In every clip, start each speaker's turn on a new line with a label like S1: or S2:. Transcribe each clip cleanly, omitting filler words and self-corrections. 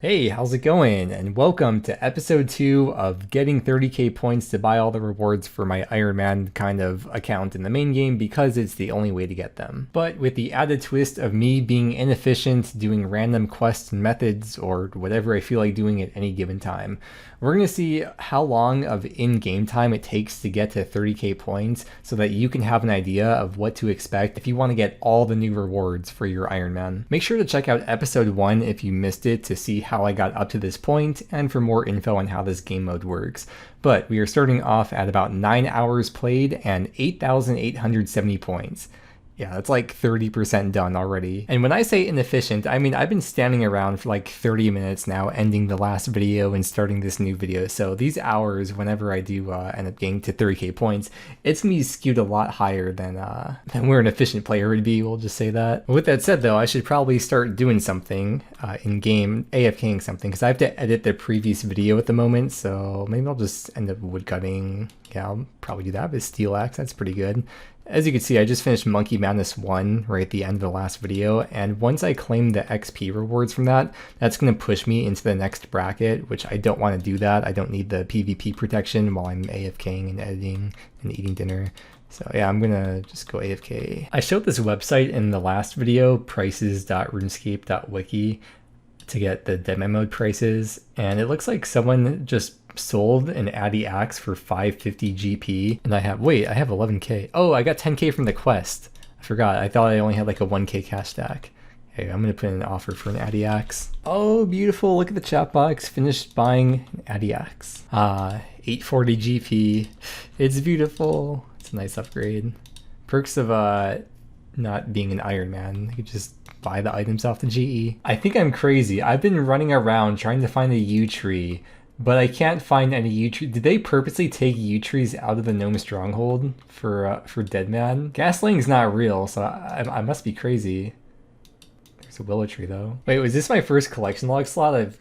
S1: Hey, how's it going? And welcome to episode 2 of getting 30k points to buy all the rewards for my Iron Man kind of account in the main game because it's the only way to get them. But with the added twist of me being inefficient doing random quests and methods or whatever I feel like doing at any given time. We're going to see how long of in-game time it takes to get to 30k points so that you can have an idea of what to expect if you want to get all the new rewards for your Iron Man. Make sure to check out episode 1 if you missed it to see how I got up to this point and for more info on how this game mode works. But we are starting off at about 9 hours played and 8,870 points. Yeah, that's like 30% done already. And when I say inefficient, I mean I've been standing around for like 30 minutes now, ending the last video and starting this new video. So these hours, whenever I do end up getting to 30k points, it's gonna be skewed a lot higher than where an efficient player would be, we'll just say that. With that said though, I should probably start doing something in-game, AFKing something, because I have to edit the previous video at the moment, so maybe I'll just end up woodcutting. Yeah, I'll probably do that with steel axe, that's pretty good. As you can see, I just finished Monkey Madness 1 right at the end of the last video, and once I claim the XP rewards from that, that's going to push me into the next bracket, which I don't want to do that. I don't need the PvP protection while I'm AFKing and editing and eating dinner. So yeah, I'm gonna just go AFK. I showed this website in the last video, prices.runescape.wiki, to get the Deadman mode prices, and it looks like someone just sold an Addy axe for 550 GP, and I have 11k. Oh, I got 10k from the quest. I forgot. I thought I only had like a 1k cash stack. Hey, I'm gonna put in an offer for an Addy axe. Oh, beautiful! Look at the chat box. Finished buying an Addy axe. 840 GP. It's beautiful. It's a nice upgrade. Perks of not being an Iron Man. You could just buy the items off the GE. I think I'm crazy. I've been running around trying to find a yew tree, but I can't find any yew tree. Did they purposely take yew trees out of the gnome stronghold for Deadman? Gasling's not real, so I must be crazy. There's a willow tree though. Wait, was this my first collection log slot? I've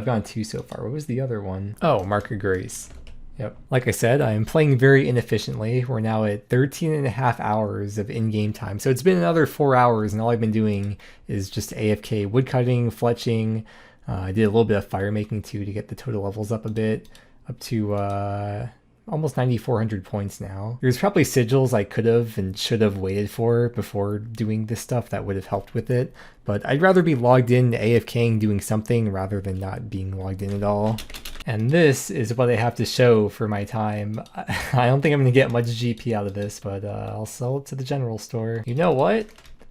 S1: gone 2 so far. What was the other one? Oh, Mark of Grace. Yep. Like I said, I'm playing very inefficiently. We're now at 13.5 hours of in-game time. So it's been another 4 hours, and all I've been doing is just AFK woodcutting, fletching. I did a little bit of fire making too to get the total levels up a bit, up to almost 9,400 points now. There's probably sigils I could have and should have waited for before doing this stuff that would have helped with it, but I'd rather be logged in AFKing doing something rather than not being logged in at all. And this is what I have to show for my time. I don't think I'm going to get much GP out of this, but I'll sell it to the general store. You know what?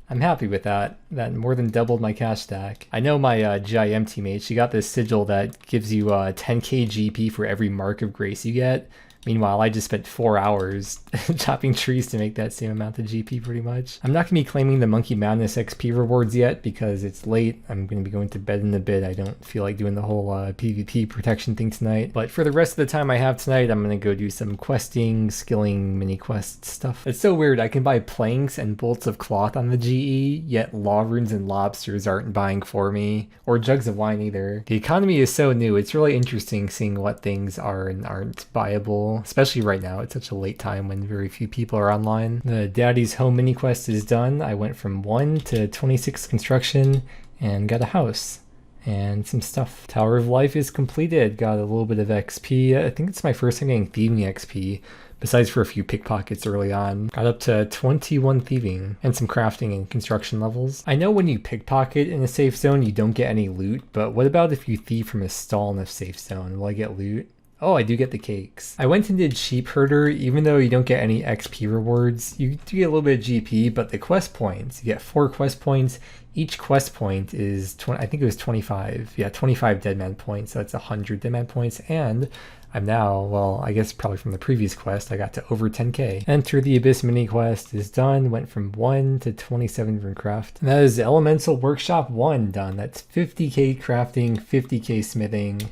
S1: I'm happy with that. That more than doubled my cash stack. I know my GIM teammate, she got this sigil that gives you 10k GP for every Mark of Grace you get. Meanwhile, I just spent 4 hours chopping trees to make that same amount of GP pretty much. I'm not going to be claiming the Monkey Madness XP rewards yet because it's late. I'm going to be going to bed in a bit. I don't feel like doing the whole PvP protection thing tonight. But for the rest of the time I have tonight, I'm going to go do some questing, skilling, mini quest stuff. It's so weird. I can buy planks and bolts of cloth on the GE, yet law runes and lobsters aren't buying for me, or jugs of wine either. The economy is so new. It's really interesting seeing what things are and aren't buyable. Especially right now, it's such a late time when very few people are online. The Daddy's Home mini quest is done. I went from 1 to 26 construction and got a house and some stuff. Tower of Life is completed. Got a little bit of XP. I think it's my first time getting Thieving XP, besides for a few pickpockets early on. Got up to 21 Thieving and some crafting and construction levels. I know when you pickpocket in a safe zone, you don't get any loot, but what about if you thieve from a stall in a safe zone? Will I get loot? Oh, I do get the cakes. I went and did Sheep Herder. Even though you don't get any XP rewards, you do get a little bit of GP, but the quest points, you get 4 quest points. Each quest point is, I think it was 25. Yeah, 25 Deadman points, so that's 100 Deadman points, and I'm now, well, I guess probably from the previous quest, I got to over 10k. Enter the Abyss mini quest is done, went from 1 to 27 runecraft. And that is Elemental Workshop 1 done. That's 50k crafting, 50k smithing,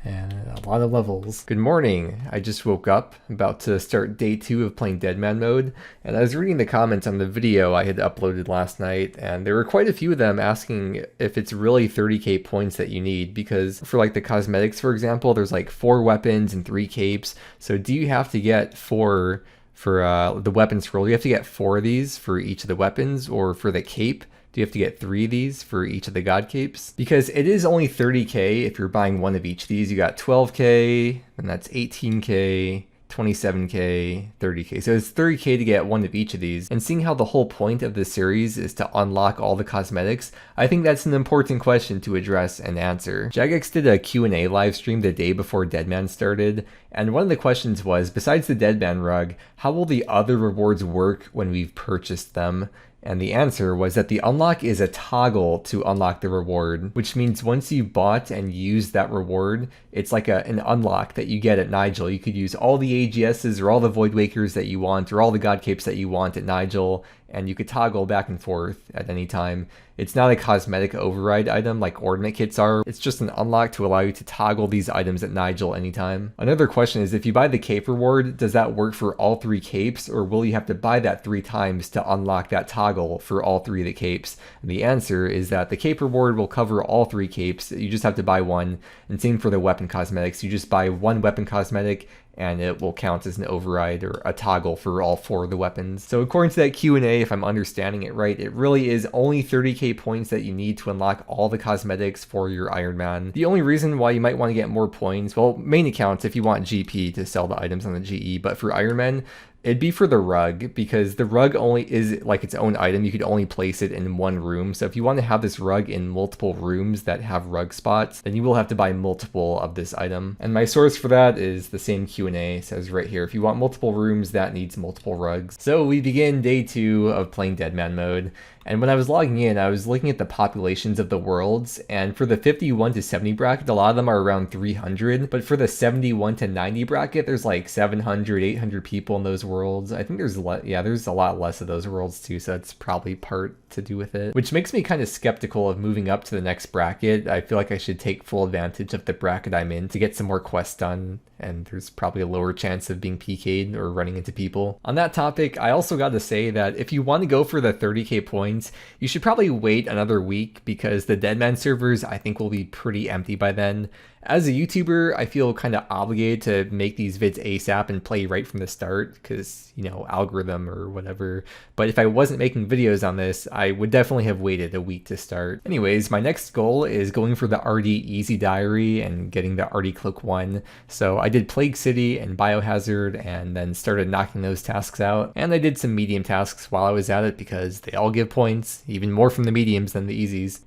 S1: and a lot of levels. Good morning. I just woke up, about to start day 2 of playing Deadman mode, and I was reading the comments on the video I had uploaded last night, and there were quite a few of them asking if it's really 30k points that you need, because for like the cosmetics, for example, there's like 4 weapons and 3 capes, so do you have to get 4 for the weapon scroll? Do you have to get 4 of these for each of the weapons, or for the cape? Do Do you have to get 3 of these for each of the god capes? Because it is only 30k if you're buying one of each of these. You got 12k, and that's 18k, 27k, 30k. So it's 30k to get one of each of these. And seeing how the whole point of this series is to unlock all the cosmetics, I think that's an important question to address and answer. Jagex did a Q&A live stream the day before Deadman started, and one of the questions was, besides the Deadman rug, how will the other rewards work when we've purchased them? And the answer was that the unlock is a toggle to unlock the reward, which means once you bought and used that reward, it's like an unlock that you get at Nigel. You could use all the AGSs or all the Void Wakers that you want or all the God Capes that you want at Nigel, and you could toggle back and forth at any time. It's not a cosmetic override item like ornament kits are. It's just an unlock to allow you to toggle these items at Nigel anytime. Another question is, if you buy the cape reward, does that work for all 3 capes, or will you have to buy that 3 times to unlock that toggle for all 3 of the capes? And the answer is that the cape reward will cover all 3 capes. You just have to buy one. And same for the weapon cosmetics. You just buy one weapon cosmetic and it will count as an override or a toggle for all 4 of the weapons. So according to that Q&A, if I'm understanding it right, it really is only 30k points that you need to unlock all the cosmetics for your Iron Man. The only reason why you might want to get more points, well, main accounts if you want GP to sell the items on the GE, but for Iron Man, it'd be for the rug, because the rug only is like its own item. You could only place it in one room. So if you want to have this rug in multiple rooms that have rug spots, then you will have to buy multiple of this item. And my source for that is the same Q&A. It says right here, if you want multiple rooms, that needs multiple rugs. So we begin day 2 of playing Deadman mode. And when I was logging in, I was looking at the populations of the worlds, and for the 51 to 70 bracket, a lot of them are around 300, but for the 71 to 90 bracket, there's like 700, 800 people in those worlds. I think there's a lot less of those worlds too, so that's probably part to do with it, which makes me kind of skeptical of moving up to the next bracket. I feel like I should take full advantage of the bracket I'm in to get some more quests done, and there's probably a lower chance of being PK'd or running into people. On that topic, I also got to say that if you want to go for the 30k points, you should probably wait another week, because the Deadman servers I think will be pretty empty by then. As a YouTuber, I feel kind of obligated to make these vids ASAP and play right from the start because, you know, algorithm or whatever. But if I wasn't making videos on this, I would definitely have waited a week to start. Anyways, my next goal is going for the RD Easy Diary and getting the RD Cloak 1. So I did Plague City and Biohazard and then started knocking those tasks out. And I did some medium tasks while I was at it because they all give points, even more from the mediums than the easies.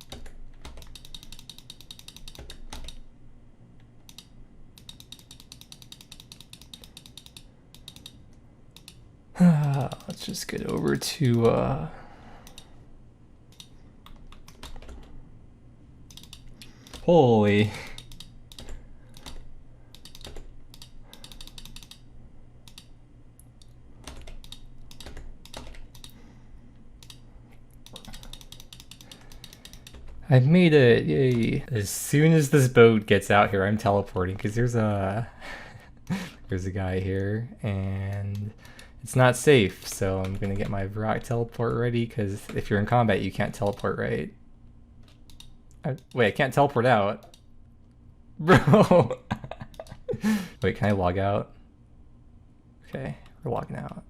S1: Let's just get over to holy. I made it, yay. As soon as this boat gets out here, I'm teleporting because there's a guy here and it's not safe, so I'm gonna get my Varrock teleport ready because if you're in combat, you can't teleport, right? Wait, I can't teleport out. Bro! Wait, can I log out? Okay, we're logging out.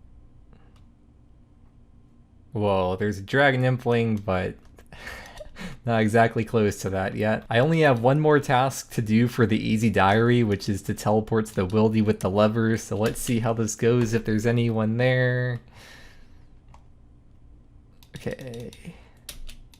S1: Whoa, there's a dragon impling, but not exactly close to that yet. I only have one more task to do for the Easy Diary, which is to teleport to the Wildy with the lever, so let's see how this goes, if there's anyone there. Okay.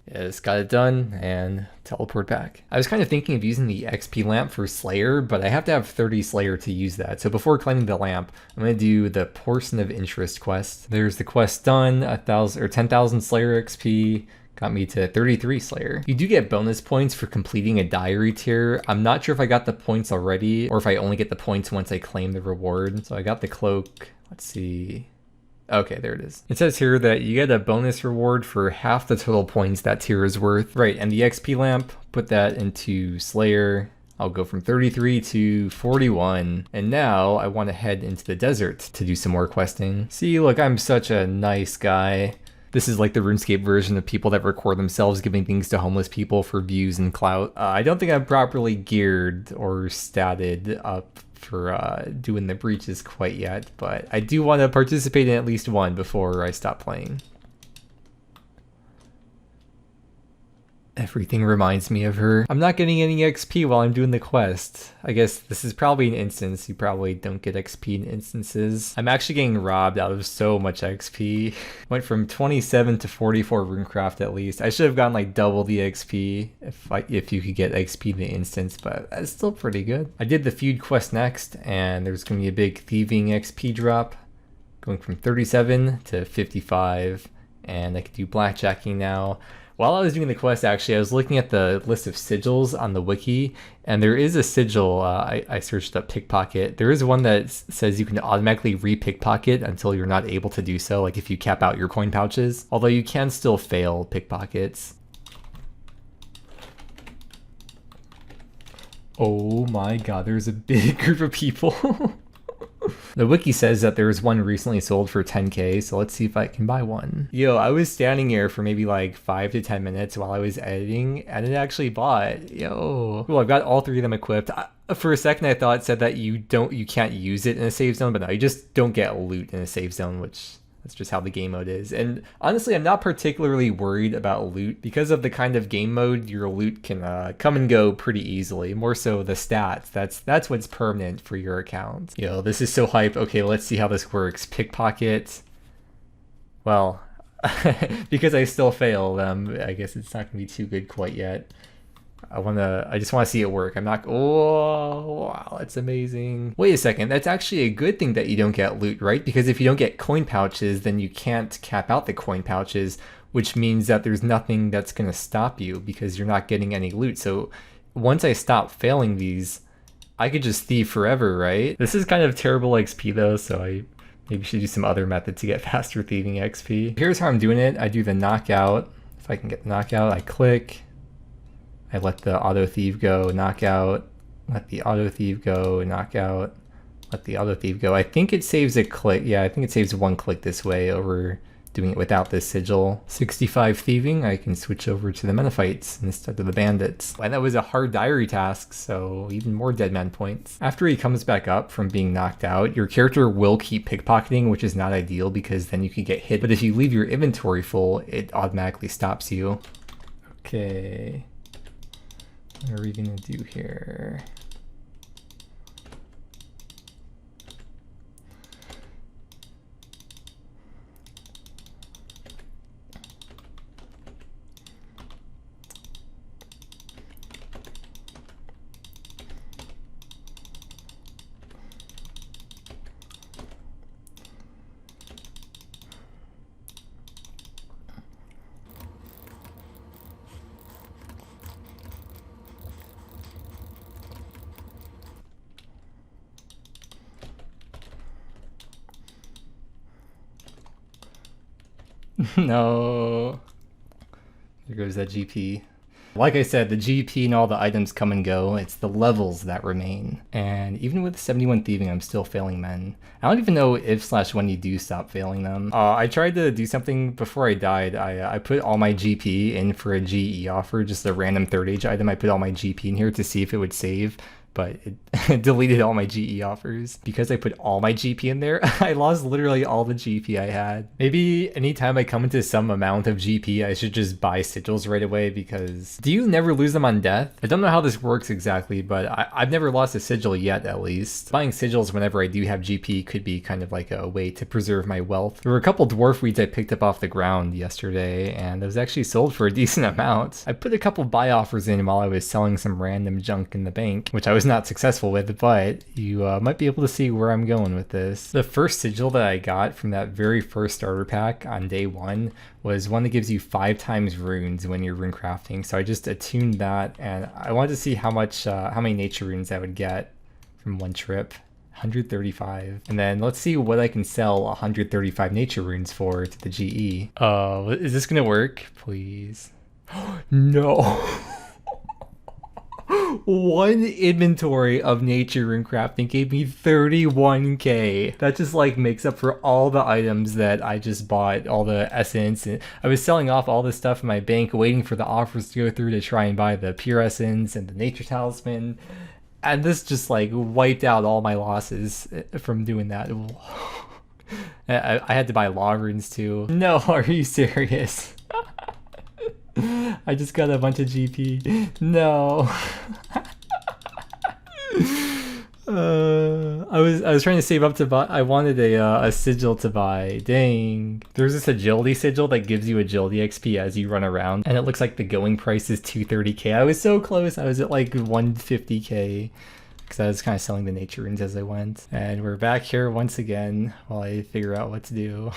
S1: Yeah, just got it done, and teleport back. I was kind of thinking of using the XP lamp for Slayer, but I have to have 30 Slayer to use that. So before claiming the lamp, I'm going to do the Portion of Interest quest. There's the quest done, 1,000 or 10,000 Slayer XP. Got me to 33 Slayer. You do get bonus points for completing a diary tier. I'm not sure if I got the points already or if I only get the points once I claim the reward. So I got the cloak. Let's see. Okay, there it is. It says here that you get a bonus reward for half the total points that tier is worth. Right, and the XP lamp, put that into Slayer. I'll go from 33 to 41. And now I want to head into the desert to do some more questing. See, look, I'm such a nice guy. This is like the RuneScape version of people that record themselves giving things to homeless people for views and clout. I don't think I'm properly geared or statted up for doing the breaches quite yet, but I do want to participate in at least one before I stop playing. Everything reminds me of her. I'm not getting any XP while I'm doing the quest. I guess this is probably an instance. You probably don't get XP in instances. I'm actually getting robbed out of so much XP. Went from 27 to 44 runecraft at least. I should have gotten like double the XP if you could get XP in the instance, but that's still pretty good. I did the feud quest next, and there's going to be a big thieving XP drop, going from 37 to 55, and I can do blackjacking now. While I was doing the quest, actually, I was looking at the list of sigils on the wiki, and there is a sigil, I searched up pickpocket. There is one that says you can automatically re-pickpocket until you're not able to do so, like if you cap out your coin pouches, although you can still fail pickpockets. Oh my god, there's a big group of people. The wiki says that there was one recently sold for 10k, so let's see if I can buy one. Yo, I was standing here for maybe like 5 to 10 minutes while I was editing, and it actually bought. Yo. Cool, I've got all 3 of them equipped. For a second I thought it said that you can't use it in a save zone, but no, you just don't get loot in a save zone, which that's just how the game mode is. And honestly, I'm not particularly worried about loot. Because of the kind of game mode, your loot can come and go pretty easily. More so the stats. That's what's permanent for your account. Yo, this is so hype. Okay, let's see how this works. Pickpocket. Well, because I still failed, I guess it's not gonna be too good quite yet. I just want to see it work. I'm not, oh, wow, that's amazing. Wait a second, that's actually a good thing that you don't get loot, right? Because if you don't get coin pouches, then you can't cap out the coin pouches, which means that there's nothing that's going to stop you because you're not getting any loot. So once I stop failing these, I could just thieve forever, right? This is kind of terrible XP though, so I maybe should do some other method to get faster thieving XP. Here's how I'm doing it. I do the knockout. If I can get the knockout, I click. I let the auto thieve go, knockout, let the auto thieve go, knockout, let the auto thieve go. I think it saves a click. Yeah, I think it saves 1 click this way over doing it without this sigil. 65 thieving, I can switch over to the Menophites instead of the bandits. And that was a hard diary task, so even more Deadman points. After he comes back up from being knocked out, your character will keep pickpocketing, which is not ideal because then you could get hit. But if you leave your inventory full, it automatically stops you. Okay. What are we gonna do here? No. There goes that GP. Like I said, the GP and all the items come and go. It's the levels that remain. And even with 71 thieving, I'm still failing men. I don't even know if/when you do stop failing them. I tried to do something before I died. I put all my GP in for a GE offer, just a random third age item. I put all my GP in here to see if it would save, but it deleted all my GE offers. Because I put all my GP in there, I lost literally all the GP I had. Maybe anytime I come into some amount of GP, I should just buy sigils right away, because do you never lose them on death? I don't know how this works exactly, but I've never lost a sigil yet, at least. Buying sigils whenever I do have GP could be kind of like a way to preserve my wealth. There were a couple dwarf weeds I picked up off the ground yesterday, and those actually sold for a decent amount. I put a couple buy offers in while I was selling some random junk in the bank, which I was not successful with, but you might be able to see where I'm going with this. The first sigil that I got from that very first starter pack on day 1 was one that gives you 5 times runes when you're rune crafting. So I just attuned that, and I wanted to see how many nature runes I would get from one trip. 135. And then let's see what I can sell 135 nature runes for to the GE. Is this gonna work? Please. No. 1 inventory of nature rune crafting gave me 31k. That just like makes up for all the items that I just bought, all the essence. And I was selling off all this stuff in my bank, waiting for the offers to go through to try and buy the pure essence and the nature talisman. And this just like wiped out all my losses from doing that. I had to buy law runes too. No, are you serious? I just got a bunch of GP. No. I was trying to save up to buy. I wanted a sigil to buy. Dang. There's this agility sigil that gives you agility XP as you run around, and it looks like the going price is 230k. I was so close. I was at like 150k because I was kind of selling the nature runes as I went. And we're back here once again while I figure out what to do.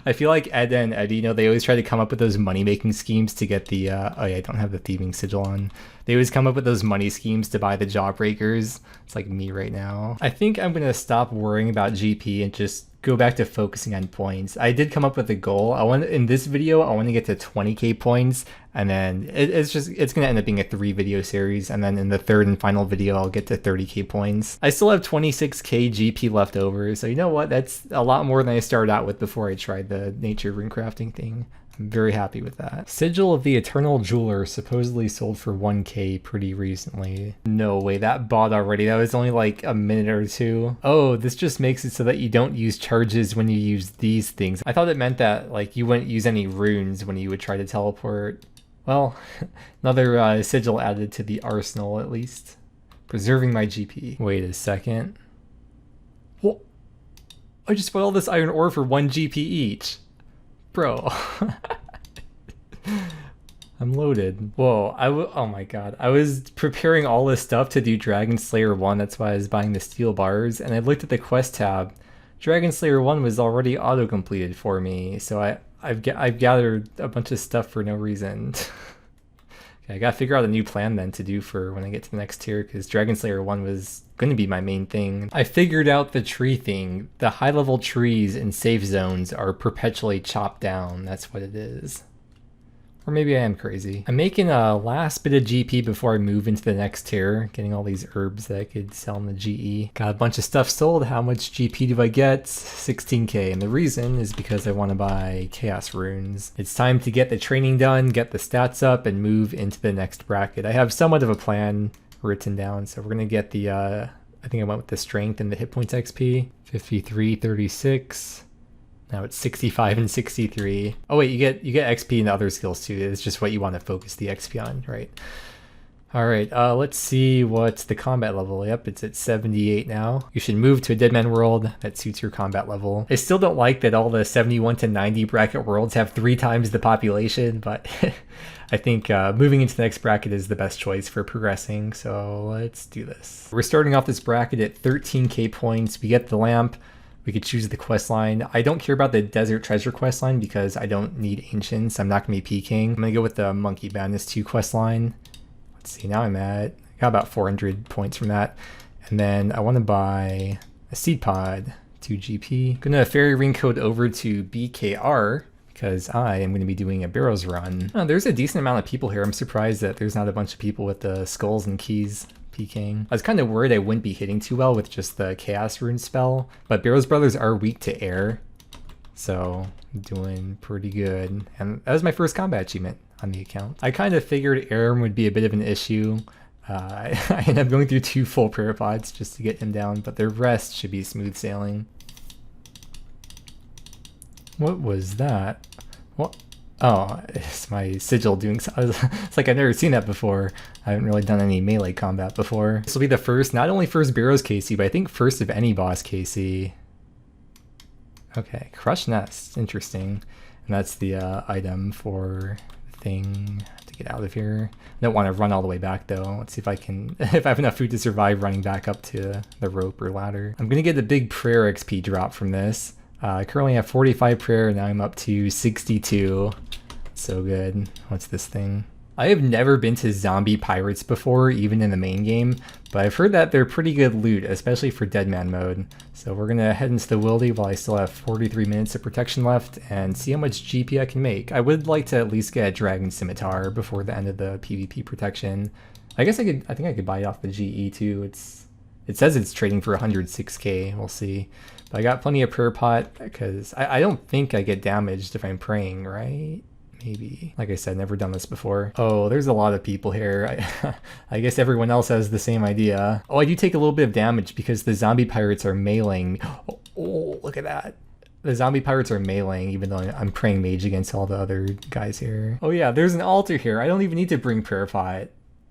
S1: I feel like Ed and Eddie, you know, they always try to come up with those money-making schemes to get the, oh yeah, I don't have the thieving sigil on. They always come up with those money schemes to buy the jawbreakers. It's like me right now. I think I'm gonna stop worrying about GP and just go back to focusing on points. I did come up with a goal. In this video, I want to get to 20k points, and then it's gonna end up being a 3-video series, and then in the third and final video, I'll get to 30k points. I still have 26k GP left over, so you know what? That's a lot more than I started out with before I tried the nature rune crafting thing. I'm very happy with that. Sigil of the Eternal Jeweler supposedly sold for 1k pretty recently. No way, that bought already. That was only like a minute or two. Oh, this just makes it so that you don't use charges when you use these things. I thought it meant that like you wouldn't use any runes when you would try to teleport. Well, another sigil added to the arsenal at least. Preserving my GP. Wait a second. What? I just bought all this iron ore for 1 GP each. Bro. I'm loaded. Whoa, oh my god. I was preparing all this stuff to do Dragon Slayer 1, that's why I was buying the steel bars, and I looked at the quest tab. Dragon Slayer 1 was already auto-completed for me, so I've gathered a bunch of stuff for no reason. Okay, I gotta figure out a new plan then to do for when I get to the next tier, because Dragon Slayer 1 was going to be my main thing. I figured out the tree thing. The high level trees in safe zones are perpetually chopped down. That's what it is. Or maybe I am crazy. I'm making a last bit of GP before I move into the next tier, getting all these herbs that I could sell in the GE. Got a bunch of stuff sold. How much GP do I get? 16k, and the reason is because I want to buy chaos runes. It's time to get the training done, get the stats up, and move into the next bracket. I have somewhat of a plan written down, so we're gonna get the I think I went with the strength and the hit points XP. 53, 36. Now it's 65 and 63. Oh wait, you get XP and other skills too. It's just what you want to focus the XP on, right? All right, let's see what's the combat level. Yep, it's at 78 now. You should move to a Deadman world that suits your combat level. I still don't like that all the 71 to 90 bracket worlds have 3 times the population, but I think moving into the next bracket is the best choice for progressing, so let's do this. We're starting off this bracket at 13k points. We get the lamp. We could choose the quest line. I don't care about the Desert Treasure quest line because I don't need Ancients. I'm not going to be peeking. I'm going to go with the Monkey Madness 2 quest line. Let's see, now I'm got about 400 points from that. And then I want to buy a Seed Pod, 2 GP. I'm going to fairy ring code over to BKR because I am going to be doing a Barrows run. Oh, there's a decent amount of people here. I'm surprised that there's not a bunch of people with the skulls and keys. Peeking. I was kind of worried I wouldn't be hitting too well with just the Chaos Rune spell, but Barrows Brothers are weak to air, so I'm doing pretty good. And that was my first combat achievement on the account. I kind of figured air would be a bit of an issue. I ended up going through 2 full prayer pods just to get him down, but the rest should be smooth sailing. What was that? What? Oh, it's my sigil doing so. It's like I've never seen that before. I haven't really done any melee combat before. This will be the first, not only first Barrows KC, but I think first of any boss KC. Okay, Crush Nest, interesting. And that's the item for the thing. I have to get out of here. I don't want to run all the way back though. Let's see if I can, if I have enough food to survive running back up to the rope or ladder. I'm gonna get a big prayer XP drop from this. I currently have 45 prayer, now I'm up to 62. So good. What's this thing? I have never been to zombie pirates before, even in the main game, but I've heard that they're pretty good loot, especially for Deadman mode. So we're gonna head into the wildy while I still have 43 minutes of protection left and see how much GP I can make. I would like to at least get a Dragon Scimitar before the end of the PvP protection. I guess I think I could buy it off the GE too. It says it's trading for 106k, we'll see. But I got plenty of prayer pot because I don't think I get damaged if I'm praying, right? Maybe. Like I said, never done this before. Oh, there's a lot of people here. I guess everyone else has the same idea. Oh, I do take a little bit of damage because the zombie pirates are meleeing me. Oh, look at that. The zombie pirates are meleeing, even though I'm praying mage against all the other guys here. Oh yeah, there's an altar here. I don't even need to bring prayer pot.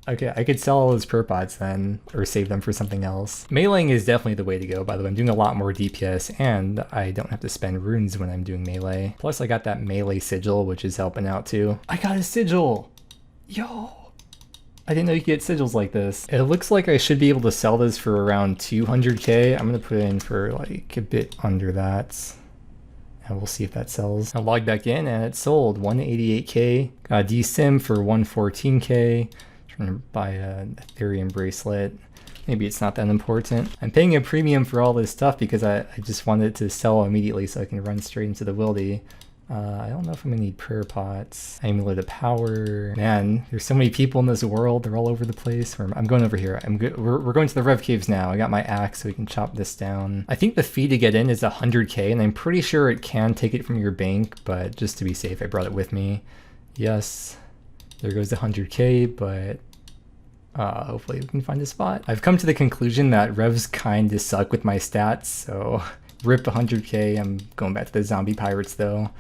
S1: Okay, I could sell all those prayer pots then, or save them for something else. Meleeing is definitely the way to go, by the way. I'm doing a lot more DPS, and I don't have to spend runes when I'm doing melee. Plus, I got that melee sigil, which is helping out too. I got a sigil! Yo! I didn't know you could get sigils like this. It looks like I should be able to sell this for around 200k. I'm gonna put it in for like a bit under that. And we'll see if that sells. I logged back in and it sold 188k. Got a DSIM for 114k. Trying to buy an Ethereum bracelet. Maybe it's not that important. I'm paying a premium for all this stuff because I just wanted to sell immediately so I can run straight into the wildy. I don't know if I'm gonna need prayer pots. Amulet of power. Man, there's so many people in this world. They're all over the place. I'm going over here. We're going to the Rev Caves now. I got my axe so we can chop this down. I think the fee to get in is 100k, and I'm pretty sure it can take it from your bank, but just to be safe, I brought it with me. Yes, there goes the 100k, but hopefully we can find a spot. I've come to the conclusion that revs kinda suck with my stats, so rip 100k. I'm going back to the zombie pirates though.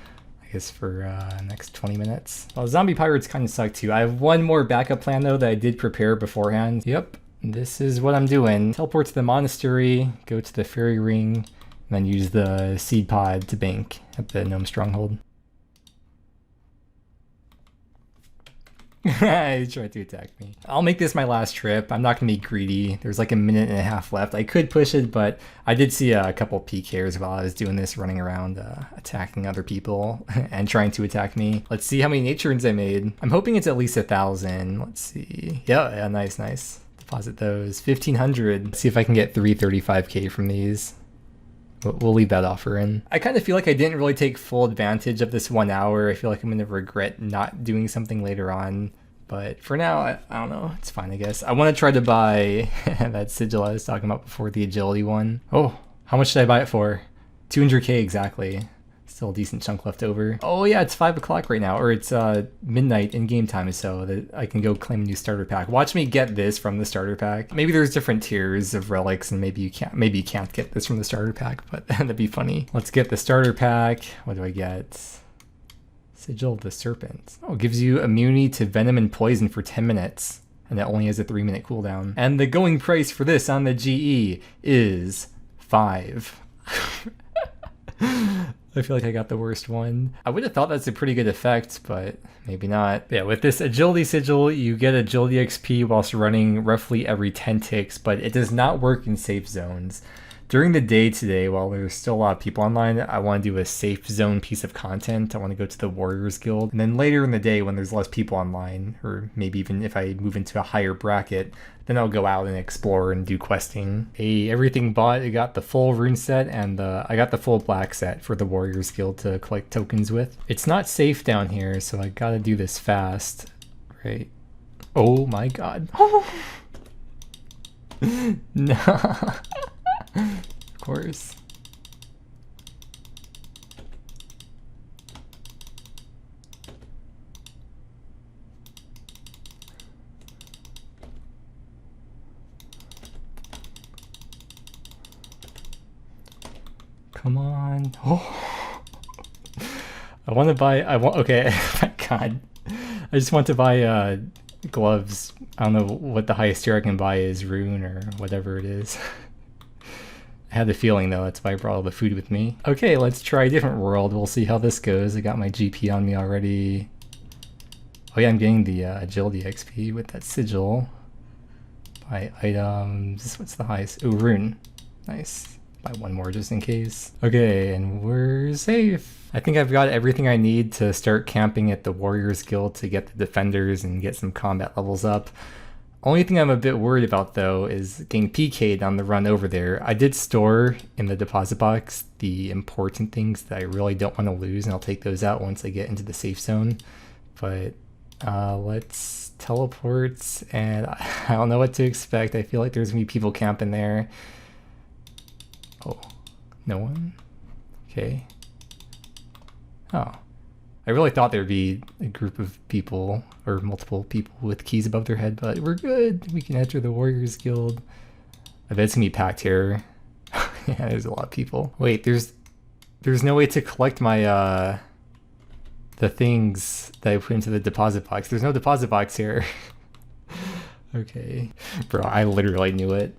S1: I guess for next 20 minutes. Well, zombie pirates kind of suck too. I have one more backup plan though that I did prepare beforehand. Yep, this is what I'm doing. Teleport to the monastery, go to the fairy ring, and then use the seed pod to bank at the gnome stronghold. He tried to attack me. I'll make this my last trip. I'm not gonna be greedy. There's like a minute and a half left. I could push it, but I did see a couple PKers while I was doing this, running around attacking other people and trying to attack me. Let's see how many nature runes I made. I'm hoping it's at least 1,000. Let's see. Yeah, nice. Deposit those. 1,500. Let's see if I can get 335k from these. We'll leave that offer in. I kind of feel like I didn't really take full advantage of this 1 hour. I feel like I'm going to regret not doing something later on. But for now, I don't know. It's fine, I guess. I want to try to buy that sigil I was talking about before, the agility one. Oh, how much did I buy it for? 200k exactly. Still a decent chunk left over. Oh yeah, it's 5 o'clock right now, or it's midnight in game time, so that I can go claim a new starter pack. Watch me get this from the starter pack. Maybe there's different tiers of relics, and maybe you can't get this from the starter pack, but that'd be funny. Let's get the starter pack. What do I get? Sigil of the Serpent. Oh, it gives you immunity to venom and poison for 10 minutes, and it only has a 3-minute cooldown. And the going price for this on the GE is 5. I feel like I got the worst one. I would have thought that's a pretty good effect, but maybe not. Yeah, with this agility sigil, you get agility XP whilst running roughly every 10 ticks, but it does not work in safe zones. During the day today, while there's still a lot of people online, I want to do a safe zone piece of content. I want to go to the Warriors Guild. And then later in the day, when there's less people online, or maybe even if I move into a higher bracket, then I'll go out and explore and do questing. Hey, everything bought. I got the full rune set, and I got the full black set for the Warriors Guild to collect tokens with. It's not safe down here, so I gotta do this fast. Right. Oh my god. No. Of course. Come on. Oh. Okay, God. I just want to buy gloves. I don't know what the highest tier I can buy is, Rune or whatever it is. I had the feeling though, that's why I brought all the food with me. Okay, let's try a different world. We'll see how this goes. I got my GP on me already. Oh yeah, I'm getting the agility XP with that sigil. Buy items. What's the highest? Oh, Rune. Nice. Buy one more just in case. Okay, and we're safe. I think I've got everything I need to start camping at the Warriors Guild to get the defenders and get some combat levels up. Only thing I'm a bit worried about though is getting PK'd on the run over there. I did store in the deposit box the important things that I really don't want to lose, and I'll take those out once I get into the safe zone. But let's teleport, and I don't know what to expect. I feel like there's gonna be people camping there. Oh, no one? Okay. Oh. I really thought there'd be a group of people or multiple people with keys above their head, but we're good. We can enter the Warriors Guild. I bet it's gonna be packed here. Yeah, there's a lot of people. Wait, there's There's no way to collect my, the things that I put into the deposit box. There's no deposit box here. Okay. Bro, I literally knew it.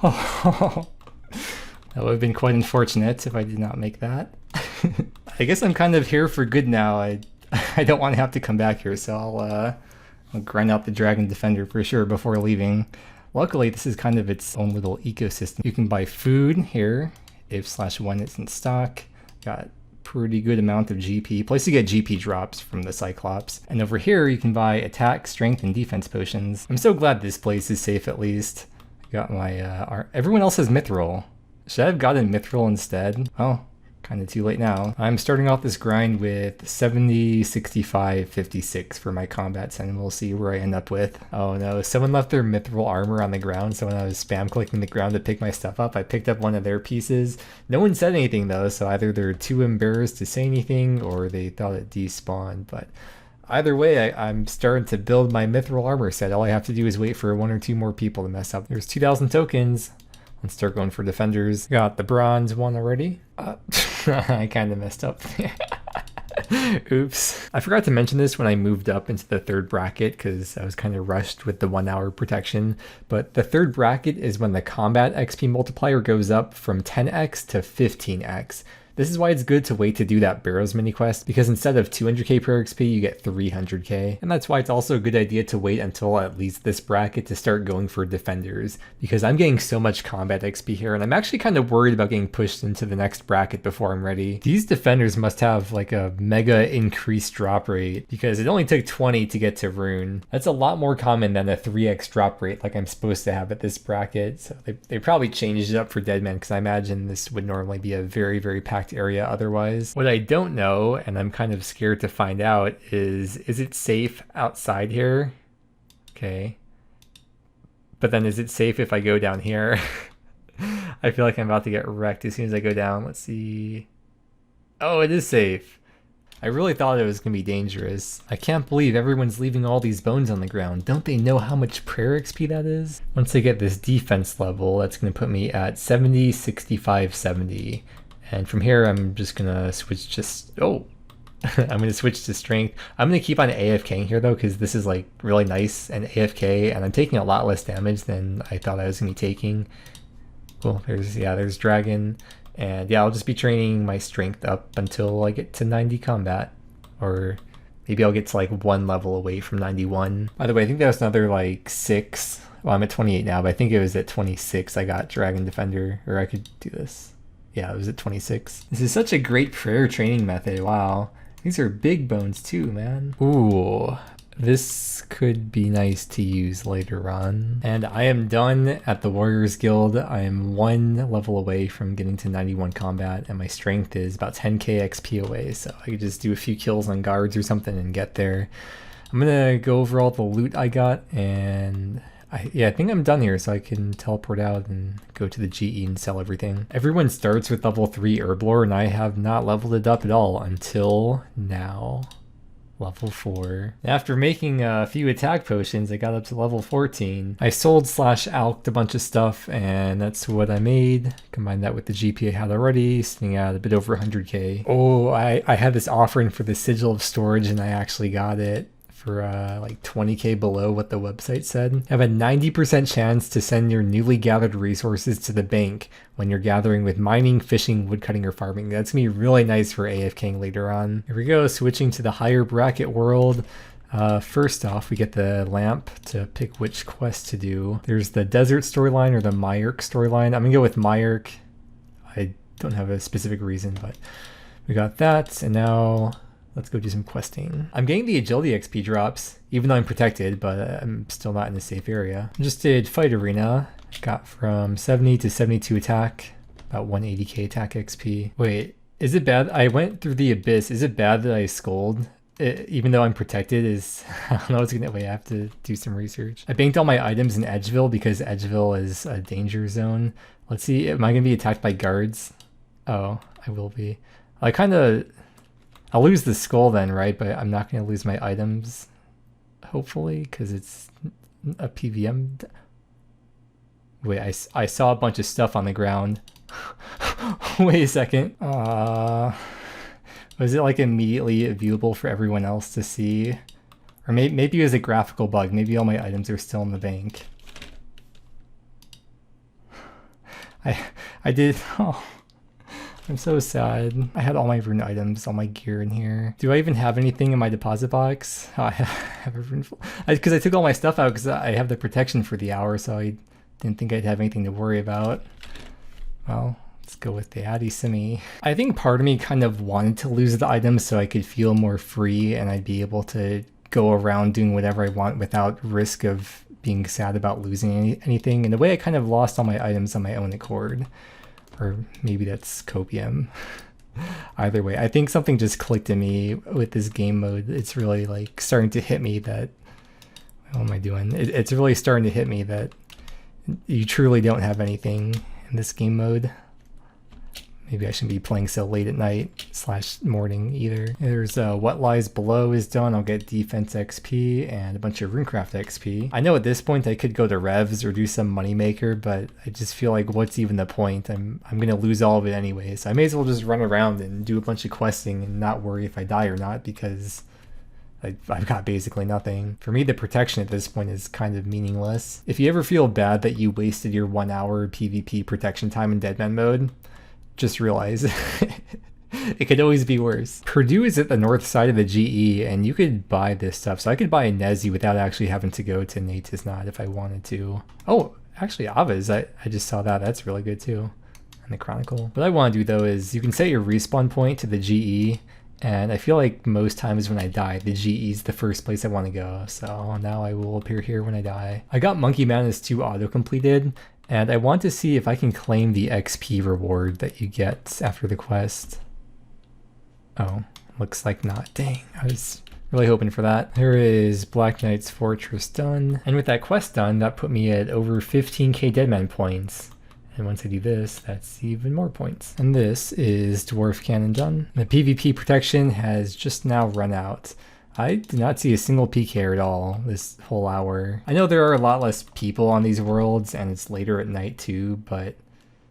S1: Oh, that would have been quite unfortunate if I did not make that. I guess I'm kind of here for good now. I don't want to have to come back here, so I'll grind out the Dragon Defender for sure before leaving. Luckily, this is kind of its own little ecosystem. You can buy food here if /1 is in stock. Got pretty good amount of GP. Plus you get GP drops from the Cyclops. And over here you can buy attack, strength, and defense potions. I'm so glad this place is safe at least. Got my, everyone else has Mithril. Should I have gotten Mithril instead? Oh, kind of too late now. I'm starting off this grind with 70, 65, 56 for my combats, and we'll see where I end up with. Oh no, someone left their Mithril armor on the ground, so when I was spam clicking the ground to pick my stuff up, I picked up one of their pieces. No one said anything though, so either they're too embarrassed to say anything, or they thought it despawned, but either way, I'm starting to build my Mithril armor set. All I have to do is wait for 1 or 2 more people to mess up. There's 2,000 tokens. Let's start going for defenders. Got the bronze one already. I kind of messed up there. Oops. I forgot to mention this when I moved up into the 3rd bracket because I was kind of rushed with the 1 hour protection. But the 3rd bracket is when the combat XP multiplier goes up from 10x to 15x. This is why it's good to wait to do that Barrows mini quest, because instead of 200k per XP, you get 300k. And that's why it's also a good idea to wait until at least this bracket to start going for defenders, because I'm getting so much combat XP here, and I'm actually kind of worried about getting pushed into the next bracket before I'm ready. These defenders must have like a mega increased drop rate, because it only took 20 to get to Rune. That's a lot more common than a 3x drop rate like I'm supposed to have at this bracket, so they probably changed it up for Deadman, because I imagine this would normally be a very, very packed area otherwise. What I don't know, and I'm kind of scared to find out, is it safe outside here? Okay. But then is it safe if I go down here? I feel like I'm about to get wrecked as soon as I go down. Let's see. Oh, it is safe. I really thought it was going to be dangerous. I can't believe everyone's leaving all these bones on the ground. Don't they know how much prayer XP that is? Once I get this defense level, that's going to put me at 70, 65, 70. And from here, I'm just gonna switch I'm gonna switch to strength. I'm gonna keep on AFKing here though, because this is like really nice and AFK, and I'm taking a lot less damage than I thought I was gonna be taking. Cool, there's dragon, and yeah, I'll just be training my strength up until I get to 90 combat, or maybe I'll get to like 1 level away from 91. By the way, I think that was another like 6. Well, I'm at 28 now, but I think it was at 26 I got Dragon Defender, or I could do this. Yeah, it was at 26. This is such a great prayer training method. Wow. These are big bones too, man. Ooh, this could be nice to use later on. And I am done at the Warriors Guild. I am 1 level away from getting to 91 combat, and my strength is about 10k XP away, so I could just do a few kills on guards or something and get there. I'm gonna go over all the loot I got, and I think I'm done here, so I can teleport out and go to the GE and sell everything. Everyone starts with level 3 Herblore, and I have not leveled it up at all until now. Level 4. After making a few attack potions, I got up to level 14. I sold/alked a bunch of stuff, and that's what I made. Combine that with the GP I had already, sitting at a bit over 100k. Oh, I had this offering for the Sigil of Storage, and I actually got it for like 20k below what the website said. You have a 90% chance to send your newly gathered resources to the bank when you're gathering with mining, fishing, woodcutting, or farming. That's gonna be really nice for AFKing later on. Here we go, switching to the higher bracket world. First off, we get the lamp to pick which quest to do. There's the desert storyline or the Myerk storyline. I'm gonna go with Myerk. I don't have a specific reason, but we got that, and now let's go do some questing. I'm getting the agility XP drops, even though I'm protected, but I'm still not in a safe area. I just did fight arena, got from 70 to 72 attack, about 180k attack XP. Wait, is it bad? I went through the abyss. Is it bad that I scold? Even though I'm protected, I don't know, wait, I have to do some research. I banked all my items in Edgeville because Edgeville is a danger zone. Let's see, am I gonna be attacked by guards? Oh, I will be. I'll lose the skull then, right? But I'm not gonna lose my items, hopefully, because it's a PVM. Wait, I saw a bunch of stuff on the ground. Wait a second. Was it like immediately viewable for everyone else to see? Or maybe it was a graphical bug. Maybe all my items are still in the bank. I did, oh, I'm so sad. I had all my rune items, all my gear in here. Do I even have anything in my deposit box? Oh, I have a rune full. Because I took all my stuff out because I have the protection for the hour, so I didn't think I'd have anything to worry about. Well, let's go with the Addy Simi. I think part of me kind of wanted to lose the items so I could feel more free and I'd be able to go around doing whatever I want without risk of being sad about losing anything. In a way, I kind of lost all my items on my own accord. Or maybe that's copium. Either way, I think something just clicked in me with this game mode. It's really like starting to hit me that, what am I doing? It's really starting to hit me that you truly don't have anything in this game mode. Maybe I shouldn't be playing so late at night / morning either. There's What Lies Below is done. I'll get defense XP and a bunch of runecraft XP. I know at this point I could go to revs or do some moneymaker, but I just feel like what's even the point? I'm gonna lose all of it anyway, so I may as well just run around and do a bunch of questing and not worry if I die or not, because I've got basically nothing. For me, the protection at this point is kind of meaningless. If you ever feel bad that you wasted your 1 hour PvP protection time in Deadman mode, just realize it could always be worse. Purdue is at the north side of the GE, and you could buy this stuff. So I could buy a Nezi without actually having to go to Natisnot if I wanted to. Oh, actually Avas, I just saw that. That's really good too. And the Chronicle. What I want to do though is you can set your respawn point to the GE, and I feel like most times when I die, the GE is the first place I want to go. So now I will appear here when I die. I got Monkey Madness 2 auto-completed, and I want to see if I can claim the XP reward that you get after the quest. Oh, looks like not. Dang, I was really hoping for that. There is Black Knight's Fortress done. And with that quest done, that put me at over 15k Deadman points. And once I do this, that's even more points. And this is Dwarf Cannon done. The PvP protection has just now run out. I did not see a single PK at all this whole hour. I know there are a lot less people on these worlds and it's later at night too, but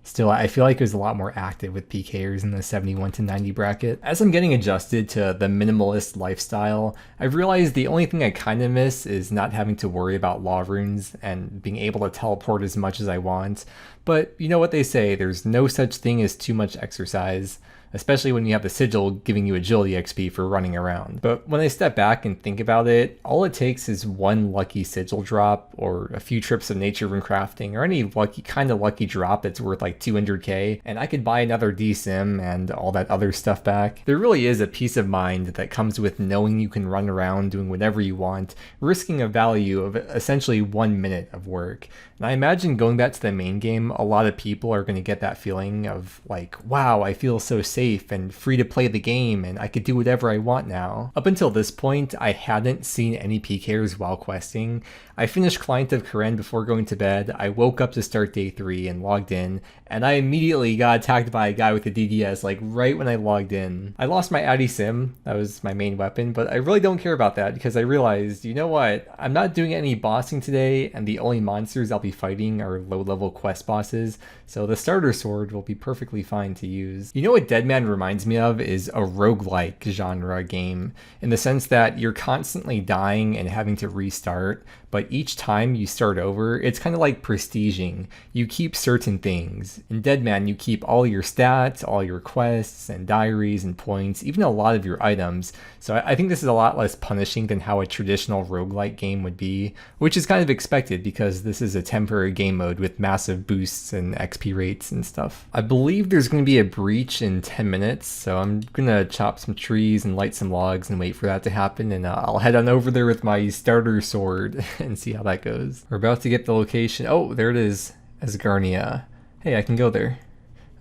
S1: still I feel like it was a lot more active with PKers in the 71 to 90 bracket. As I'm getting adjusted to the minimalist lifestyle, I've realized the only thing I kind of miss is not having to worry about law runes and being able to teleport as much as I want. But you know what they say, there's no such thing as too much exercise, especially when you have the sigil giving you agility XP for running around. But when I step back and think about it, all it takes is one lucky sigil drop or a few trips of nature rune crafting or any kind of lucky drop that's worth like 200k, and I could buy another DSIM and all that other stuff back. There really is a peace of mind that comes with knowing you can run around doing whatever you want, risking a value of essentially 1 minute of work. And I imagine going back to the main game, a lot of people are going to get that feeling of like, wow, I feel so safe and free to play the game and I could do whatever I want now. Up until this point, I hadn't seen any PKers while questing. I finished Client of Karen before going to bed. I woke up to start day 3 and logged in, and I immediately got attacked by a guy with a DDS like right when I logged in. I lost my Addy Sim, that was my main weapon, but I really don't care about that because I realized, you know what, I'm not doing any bossing today and the only monsters I'll be fighting are low-level quest bosses, so the starter sword will be perfectly fine to use. You know what Deadman reminds me of is a roguelike genre game, in the sense that you're constantly dying and having to restart, but but each time you start over, it's kind of like prestiging. You keep certain things. In Deadman, you keep all your stats, all your quests and diaries and points, even a lot of your items. So I think this is a lot less punishing than how a traditional roguelike game would be, which is kind of expected because this is a temporary game mode with massive boosts and XP rates and stuff. I believe there's going to be a breach in 10 minutes, so I'm going to chop some trees and light some logs and wait for that to happen, and I'll head on over there with my starter sword and see how that goes. We're about to get the location. Oh, there it is, Asgarnia. Hey, I can go there.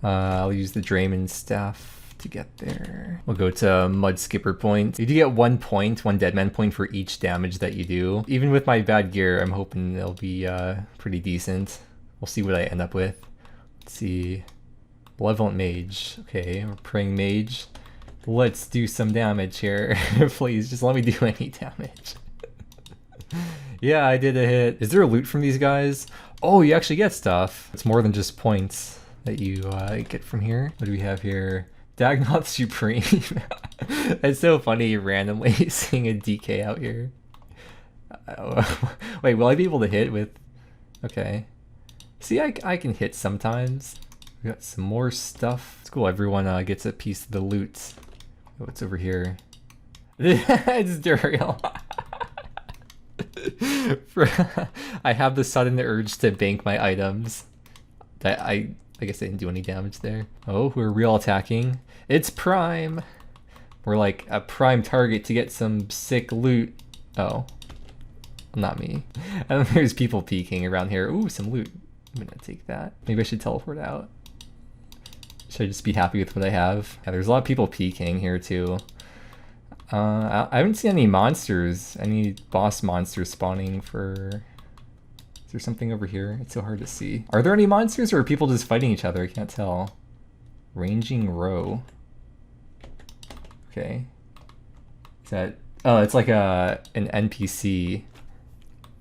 S1: I'll use the Drayman staff to get there. We'll go to Mud Skipper Point. You do get 1 point, 1 Deadman point for each damage that you do. Even with my bad gear, I'm hoping it'll be pretty decent. We'll see what I end up with. Let's see. Malevolent Mage. Okay, we're praying Mage. Let's do some damage here. Please, just let me do any damage. Yeah, I did a hit. Is there a loot from these guys? Oh, you actually get stuff. It's more than just points that you get from here. What do we have here? Dagnoth Supreme. It's so funny randomly seeing a DK out here. Wait, will I be able to hit with... Okay. See, I can hit sometimes. We got some more stuff. It's cool, everyone gets a piece of the loot. What's over here? It's Duriel. I have the sudden urge to bank my items. I guess I didn't do any damage there. Oh, we're real attacking. It's Prime. We're like a prime target to get some sick loot. Oh, not me. And there's people peeking around here. Ooh, some loot. I'm gonna take that. Maybe I should teleport out. Should I just be happy with what I have? Yeah, there's a lot of people peeking here too. I haven't seen any monsters, any boss monsters spawning for... Is there something over here? It's so hard to see. Are there any monsters or are people just fighting each other? I can't tell. Ranging row. Okay. Is that... Oh, it's like an NPC,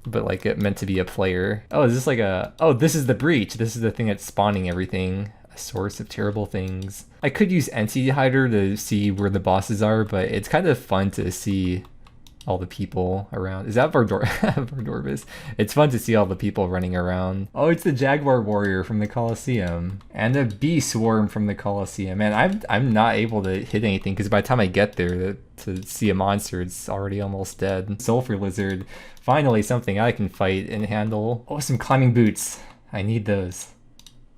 S1: but like it meant to be a player. Oh, is this like a... Oh, this is the breach. This is the thing that's spawning everything. A source of terrible things. I could use Entity Hider to see where the bosses are, but it's kind of fun to see all the people around. Is that Vardorvis? It's fun to see all the people running around. Oh, it's the Jaguar Warrior from the Colosseum. And a Bee Swarm from the Colosseum. Man, I'm not able to hit anything because by the time I get there to see a monster, it's already almost dead. Sulfur Lizard. Finally something I can fight and handle. Oh, some climbing boots. I need those.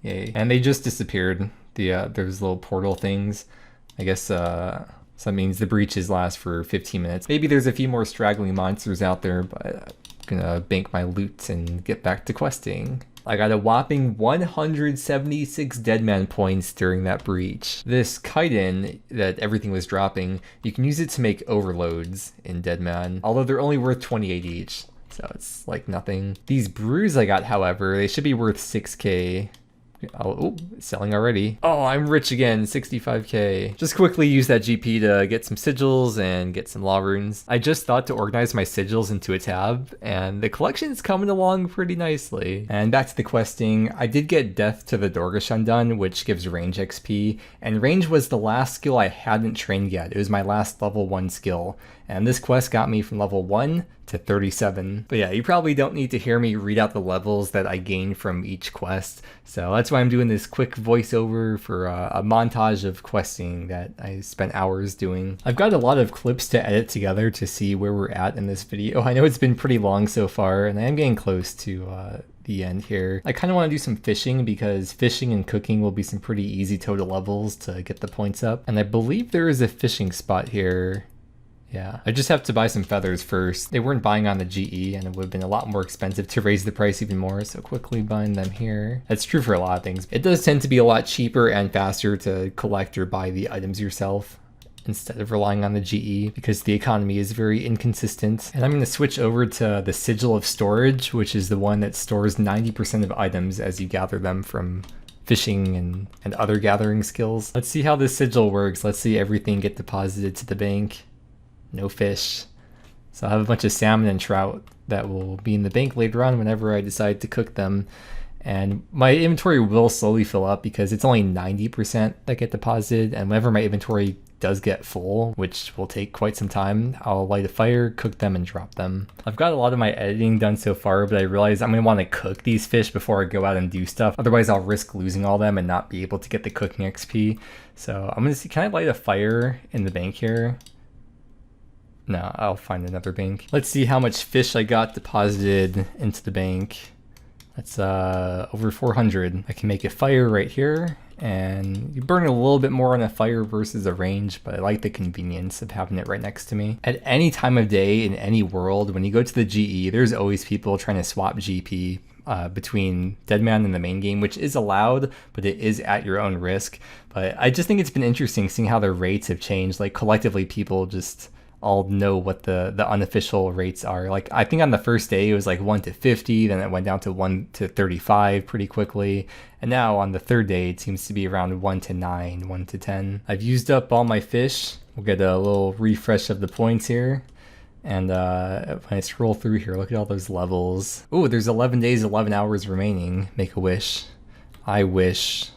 S1: Yay. And they just disappeared. Those little portal things. I guess so that means the breaches last for 15 minutes. Maybe there's a few more straggling monsters out there, but I'm gonna bank my loot and get back to questing. I got a whopping 176 Deadman points during that breach. This chitin that everything was dropping, you can use it to make overloads in Deadman, although they're only worth 28 each, so it's like nothing. These brews I got, however, they should be worth 6k. Oh, selling already. Oh, I'm rich again, 65k. Just quickly use that GP to get some sigils and get some law runes. I just thought to organize my sigils into a tab, and the collection's coming along pretty nicely. And back to the questing, I did get Death to the Dorgashan done, which gives range XP, and range was the last skill I hadn't trained yet. It was my last level 1 skill, and this quest got me from level 1 to 37. But yeah, you probably don't need to hear me read out the levels that I gained from each quest, so that's why I'm doing this quick voiceover for a montage of questing that I spent hours doing. I've got a lot of clips to edit together to see where we're at in this video. I know it's been pretty long so far, and I am getting close to the end here. I kind of want to do some fishing because fishing and cooking will be some pretty easy total levels to get the points up, and I believe there is a fishing spot here. Yeah, I just have to buy some feathers first. They weren't buying on the GE and it would have been a lot more expensive to raise the price even more, so quickly buying them here. That's true for a lot of things. It does tend to be a lot cheaper and faster to collect or buy the items yourself instead of relying on the GE because the economy is very inconsistent. And I'm going to switch over to the Sigil of Storage, which is the one that stores 90% of items as you gather them from fishing and other gathering skills. Let's see how this sigil works. Let's see everything get deposited to the bank. No fish. So I have a bunch of salmon and trout that will be in the bank later on whenever I decide to cook them. And my inventory will slowly fill up because it's only 90% that get deposited. And whenever my inventory does get full, which will take quite some time, I'll light a fire, cook them, and drop them. I've got a lot of my editing done so far, but I realize I'm going to want to cook these fish before I go out and do stuff. Otherwise, I'll risk losing all them and not be able to get the cooking XP. So I'm going to see, can I light a fire in the bank here? No, I'll find another bank. Let's see how much fish I got deposited into the bank. That's over 400. I can make a fire right here, and you burn a little bit more on a fire versus a range, but I like the convenience of having it right next to me. At any time of day in any world, when you go to the GE, there's always people trying to swap GP between Deadman and the main game, which is allowed, but it is at your own risk. But I just think it's been interesting seeing how the rates have changed. Like collectively, people just all know what the unofficial rates are. Like I think on the first day it was like 1 to 50, then it went down to 1 to 35 pretty quickly, and now on the third day it seems to be around 1 to 9, 1 to 10. I've used up all my fish. We'll get a little refresh of the points here, and when I scroll through here, look at all those levels. Oh, there's 11 days 11 hours remaining. Make a wish. I wish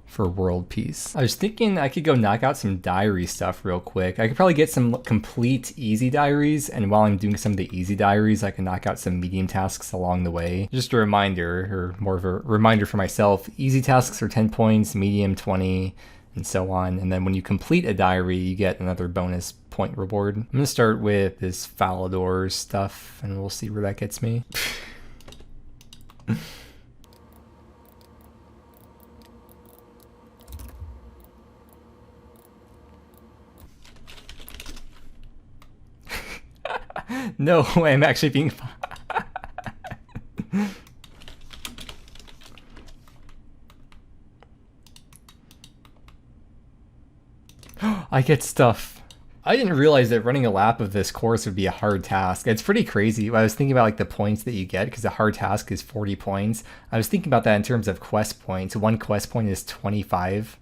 S1: for world peace. I was thinking I could go knock out some diary stuff real quick. I could probably get some complete easy diaries, and while I'm doing some of the easy diaries, I can knock out some medium tasks along the way. Just a reminder, or more of a reminder for myself, easy tasks are 10 points, medium 20, and so on. And then when you complete a diary, you get another bonus point reward. I'm gonna start with this Falador stuff, and we'll see where that gets me. No way, I'm actually being I get stuff. I didn't realize that running a lap of this course would be a hard task. It's pretty crazy. I was thinking about like the points that you get, because a hard task is 40 points. I was thinking about that in terms of quest points. One quest point is 25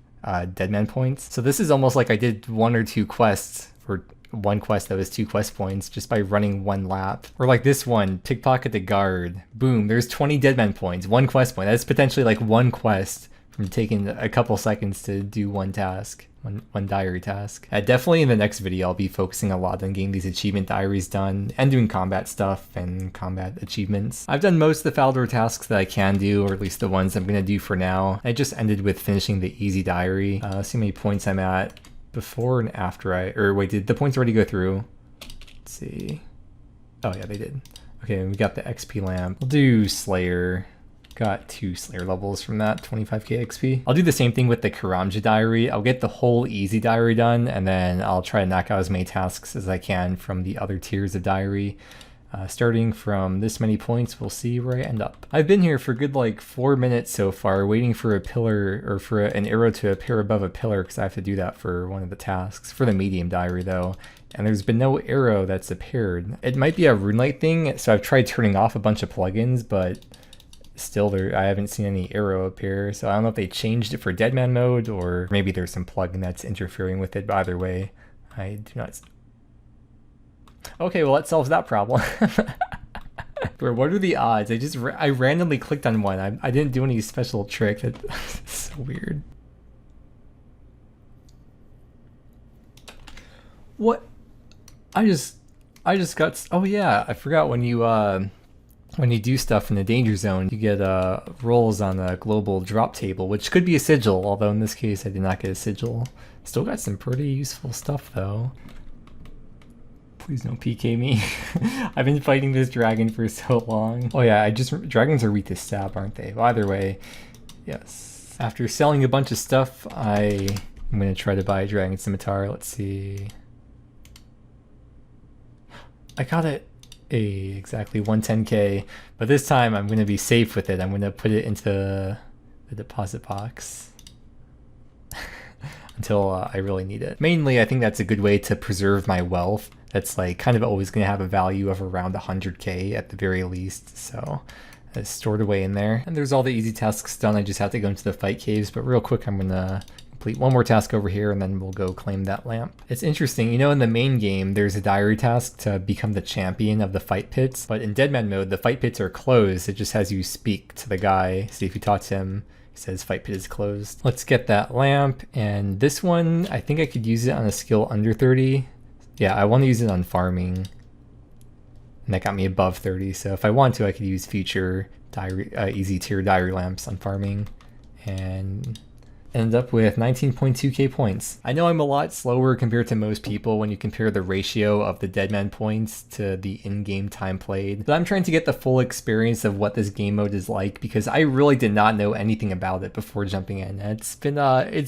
S1: Deadman points. So this is almost like I did 1 or 2 quests for one quest that was 2 quest points just by running 1 lap. Or like this one, pickpocket the guard. Boom, there's 20 Deadman points, 1 quest point. That's potentially like 1 quest from taking a couple seconds to do 1 task, one diary task. Definitely in the next video, I'll be focusing a lot on getting these achievement diaries done and doing combat stuff and combat achievements. I've done most of the Falador tasks that I can do, or at least the ones I'm gonna do for now. I just ended with finishing the easy diary. Let's see how many points I'm at before and after did the points already go through? Let's see. Oh yeah, they did. Okay, we got the XP lamp. We'll do Slayer. Got 2 Slayer levels from that, 25k XP. I'll do the same thing with the Karamja diary. I'll get the whole easy diary done, and then I'll try to knock out as many tasks as I can from the other tiers of diary. Starting from this many points, we'll see where I end up. I've been here for good like 4 minutes so far, waiting for a pillar, or for an arrow to appear above a pillar, because I have to do that for one of the tasks, for the medium diary though. And there's been no arrow that's appeared. It might be a Rune light thing, so I've tried turning off a bunch of plugins, but still I haven't seen any arrow appear. So I don't know if they changed it for Deadman mode, or maybe there's some plugin that's interfering with it, but either way, I do not. Okay, well that solves that problem. Bro, what are the odds? I randomly clicked on one. I didn't do any special trick. That's so weird. What? I just got. Oh yeah, I forgot when you do stuff in the danger zone, you get rolls on the global drop table, which could be a sigil. Although in this case, I did not get a sigil. Still got some pretty useful stuff though. Please don't PK me. I've been fighting this dragon for so long. Oh yeah, dragons are weak to stab, aren't they? Well, either way, yes. After selling a bunch of stuff, I'm gonna try to buy a dragon scimitar. Let's see. I got it exactly 110k, but this time I'm gonna be safe with it. I'm gonna put it into the deposit box until I really need it. Mainly, I think that's a good way to preserve my wealth. That's like kind of always going to have a value of around 100k at the very least, so it's stored away in there. And there's all the easy tasks done. I just have to go into the fight caves, but real quick I'm going to complete one more task over here, and then we'll go claim that lamp. It's interesting, you know, in the main game there's a diary task to become the champion of the fight pits, but in Deadman mode the fight pits are closed. It just has you speak to the guy. See if you talk to him, he says fight pit is closed. Let's get that lamp, and this one, I think I could use it on a skill under 30. Yeah, I want to use it on farming. And that got me above 30, so if I want to, I could use future diary, easy tier diary lamps on farming. And ended up with 19.2k points. I know I'm a lot slower compared to most people when you compare the ratio of the Deadman points to the in-game time played, but I'm trying to get the full experience of what this game mode is like because I really did not know anything about it before jumping in. It's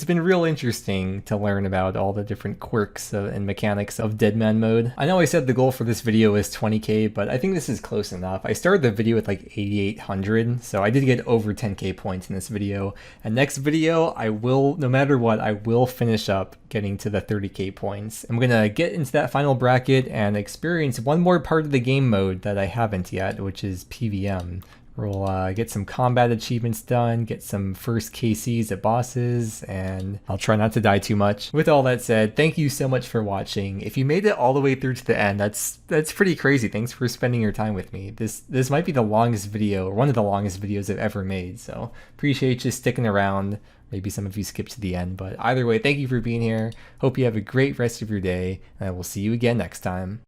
S1: been real interesting to learn about all the different quirks and mechanics of Deadman mode. I know I said the goal for this video is 20k, but I think this is close enough. I started the video with like 8,800, so I did get over 10k points in this video, and next video I will, no matter what, I will finish up getting to the 30k points. I'm gonna get into that final bracket and experience one more part of the game mode that I haven't yet, which is PVM. We'll get some combat achievements done, get some first KCs at bosses, and I'll try not to die too much. With all that said, thank you so much for watching. If you made it all the way through to the end, that's pretty crazy. Thanks for spending your time with me. This might be the longest video, or one of the longest videos I've ever made, so appreciate you sticking around. Maybe some of you skipped to the end, but either way, thank you for being here. Hope you have a great rest of your day, and I will see you again next time.